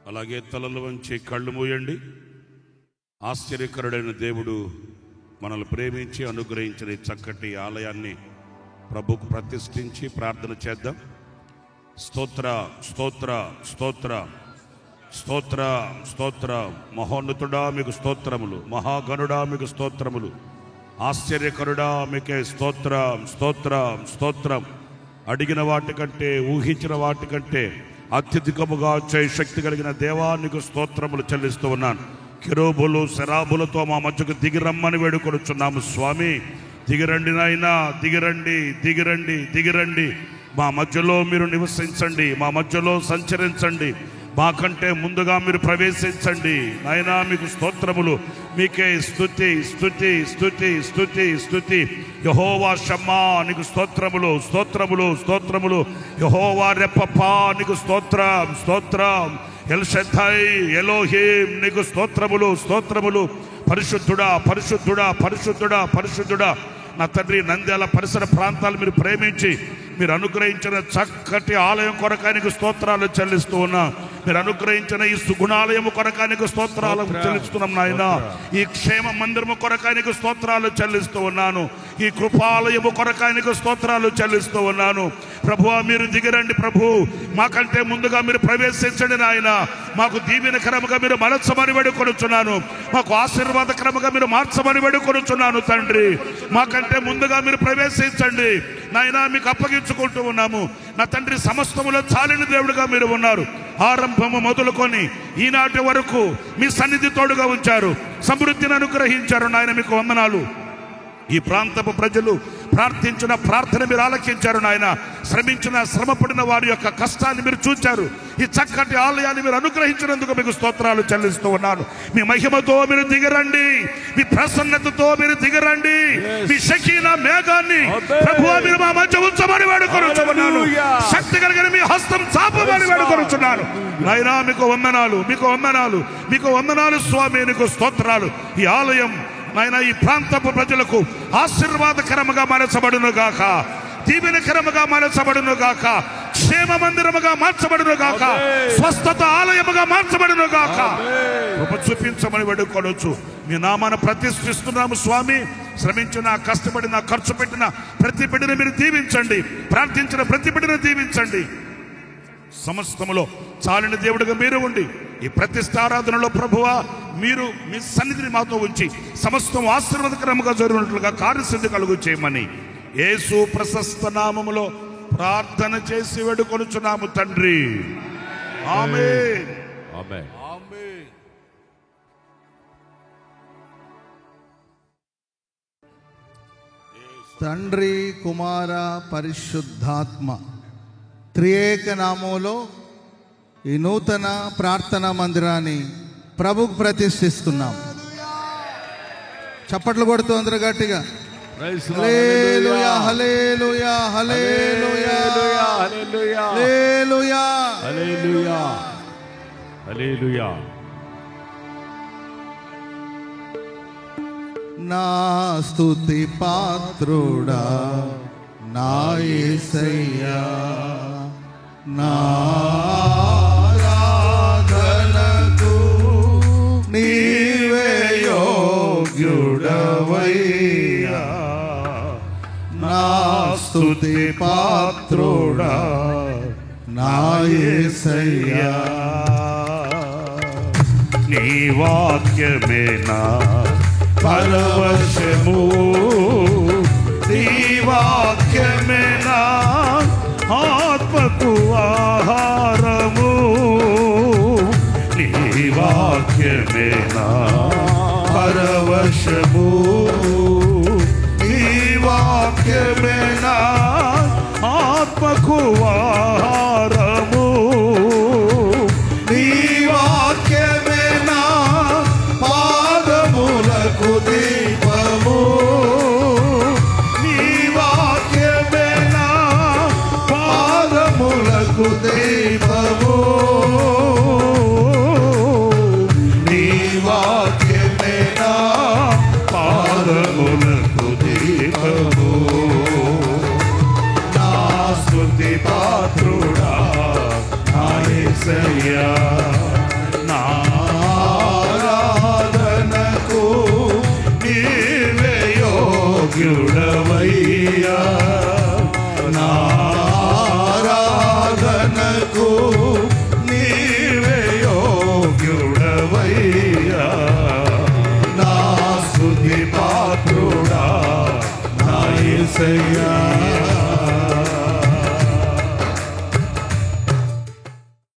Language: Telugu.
అలాగే తలలు వంచి కళ్ళు మూయండి. ఆశ్చర్యకరుడైన దేవుడు మనల్ని ప్రేమించి అనుగ్రహించిన ఈ చక్కటి ఆలయాన్ని ప్రభుకు ప్రతిష్ఠించి ప్రార్థన చేద్దాం. స్తోత్ర స్తోత్ర స్తోత్ర స్తోత్ర స్తోత్ర. మహోన్నతుడా మీకు స్తోత్రములు, మహాగణుడా మీకు స్తోత్రములు, ఆశ్చర్యకరుడా మీకే స్తోత్రం స్తోత్రం స్తోత్రం. అడిగిన వాటికంటే ఊహించిన వాటికంటే అత్యధికముగా చేయ శక్తి కలిగిన దేవానికి స్తోత్రములు చెల్లిస్తూ ఉన్నాను. కెరూబులు శరాబులతో మా మధ్యకు దిగిరమ్మని వేడుకొనుచున్నాము. స్వామి దిగిరండి నాయనా, దిగిరండి దిగిరండి దిగిరండి. మా మధ్యలో మీరు నివసించండి, మా మధ్యలో సంచరించండి, మాకంటే ముందుగా మీరు ప్రవేశించండి. నాయనా మీకు స్తోత్రములు, మీకే స్తుతి స్తుతి స్తుతి స్తుతి స్తుతి. యెహోవా షమ్మా నీకు స్తోత్రములు స్తోత్రములు స్తోత్రములు. యెహోవా రెప్పపా నీకు స్తోత్రం స్తోత్రం. ఎల్ షద్దై ఎలోహీం నీకు స్తోత్రములు స్తోత్రములు. పరిశుద్ధుడా పరిశుద్ధుడా పరిశుద్ధుడా పరిశుద్ధుడా. నా తండ్రి, నంద్యాల పరిసర ప్రాంతాలు మీరు ప్రేమించి మీరు అనుగ్రహించిన చక్కటి ఆలయం కొరకానికి స్తోత్రాలు చెల్లిస్తూ ఉన్నా. మీరు అనుగ్రహించిన ఈ సుగుణాలయము కొరకానికి స్తోత్రాలు చెల్లిస్తున్నాం నాయన. ఈ క్షేమ మందిరము కొరకానికి స్తోత్రాలు చెల్లిస్తూ ఉన్నాను. ఈ కృపాలయము కొరకానికి స్తోత్రాలు చెల్లిస్తూ ఉన్నాను. ప్రభువా మీరు దిగిరండి ప్రభు, మాకంటే ముందుగా మీరు ప్రవేశించండి నాయన. మాకు దీవెనకరముగా మీరు మలచమని వేడుకొనుచున్నాను, మాకు ఆశీర్వాదకరముగా మీరు మార్చమని వేడుకొనుచున్నాను తండ్రి. మాకంటే ముందుగా మీరు ప్రవేశించండి నాయన, మీకు అప్పగించుకుంటూ ఉన్నాము. నా తండ్రి, సమస్తములో చాలిన దేవుడుగా మీరు ఉన్నారు. ఆరంభము మొదలుకొని ఈనాటి వరకు మీ సన్నిధి తోడుగా ఉంచారు, సమృద్ధిని అనుగ్రహించారు నాయన. మీకు వందనాలు. ఈ ప్రాంతపు ప్రజలు ప్రార్థించిన ప్రార్థన మీరు ఆలకించారు నాయన. శ్రమించిన శ్రమపడిన వారి యొక్క కష్టాన్ని మీరు చూచారు. ఈ చక్కటి ఆలయాన్ని మీరు అనుగ్రహించినందుకు మీకు స్తోత్రాలు చెల్లిస్తూ ఉన్నాను. మీ మహిమతో మీరు దిగరండి, మీ ప్రసన్నతతో మీరు దిగరండి. మీ షకీనా మేఘాన్ని ప్రభువా మీరు మా మధ్య ఉంచమని వేడుకొనుచున్నాను. శక్తి కలిగిన మీ హస్తం చాపమని వేడుకొనుచున్నాను నాయనా. మీకు వందనాలు, మీకు వందనాలు, మీకు వందనాలు స్వామి, నీకు స్తోత్రాలు. ఈ ఆలయం నాయన ఈ ప్రాంతపు ప్రజలకు ఆశీర్వాదకరముగా మార్చబడును గాక, దీవెనకరముగా మార్చబడును గాక, క్షేమ మందిరముగా మార్చబడును గాక, స్వస్థత ఆలయముగా మార్చబడును గాక. కృప చూపించమని వేడుకోవచ్చు. మీ నామాన్ని ప్రతిష్ఠిస్తున్నాము స్వామి. శ్రమించిన, కష్టపడిన, ఖర్చు పెట్టిన ప్రతి బిడ్డను మీరు దీవించండి. ప్రార్థించిన ప్రతి బిడ్డను దీవించండి. సమస్తములో చాలిన దేవుడిగా మీరు ఉండి ఈ ప్రతిష్ఠారాధనలో ప్రభువా మీరు మీ సన్నిధిని మాతో ఉంచి సమస్తం ఆశీర్వాదకరముగా జరిగినట్లుగా కార్యసిద్ధి కలుగు చేయమని యేసు ప్రశస్త నామములో ప్రార్థన చేసి వేడుకొనుచున్నాము తండ్రి. ఆమేన్. ఆమేన్. ఆమేన్. తండ్రి, కుమార, పరిశుద్ధాత్మ త్రియేక నామములో ఈ నూతన ప్రార్థనా మందిరాన్ని ప్రభుకు ప్రతిష్ఠిస్తున్నాం. చప్పట్లు కొడుతూ అందరూ గట్టిగా హల్లెలూయా హల్లెలూయా హల్లెలూయా హల్లెలూయా హల్లెలూయా హల్లెలూయా హల్లెలూయా. నా స్తుతి పాత్రుడా నా యేసయ్యా, నా ఆరాధనకు నీవే యోగ్యుడవయ్యా. నా స్తుతి పాత్రుడా నా యేసయ్యా, నీ వాక్యమే నా పరవశము, నీ వాక్యమే నా ఆత్మకు ఆహారము, నీ వాక్యమే నా పరవశము, నీ వాక్యమే నా ఆత్మకు ఆహారము, నీ వాక్యమే నా పాదములకు దీపము, నీ వాక్యమే నా పాదములకు దీపము, నీ వాక్యమే నా పాదములకు దీపము. నా స్తుతి పాత్రుడా నా యేసయ్యా, ఆరాధనకు నీవే యోగ్యుడవయ్యా, నా ఆరాధనకు నీవే యోగ్యుడవయ్యా, నా స్తుతి పాత్రుడా నా యేసయ్యా.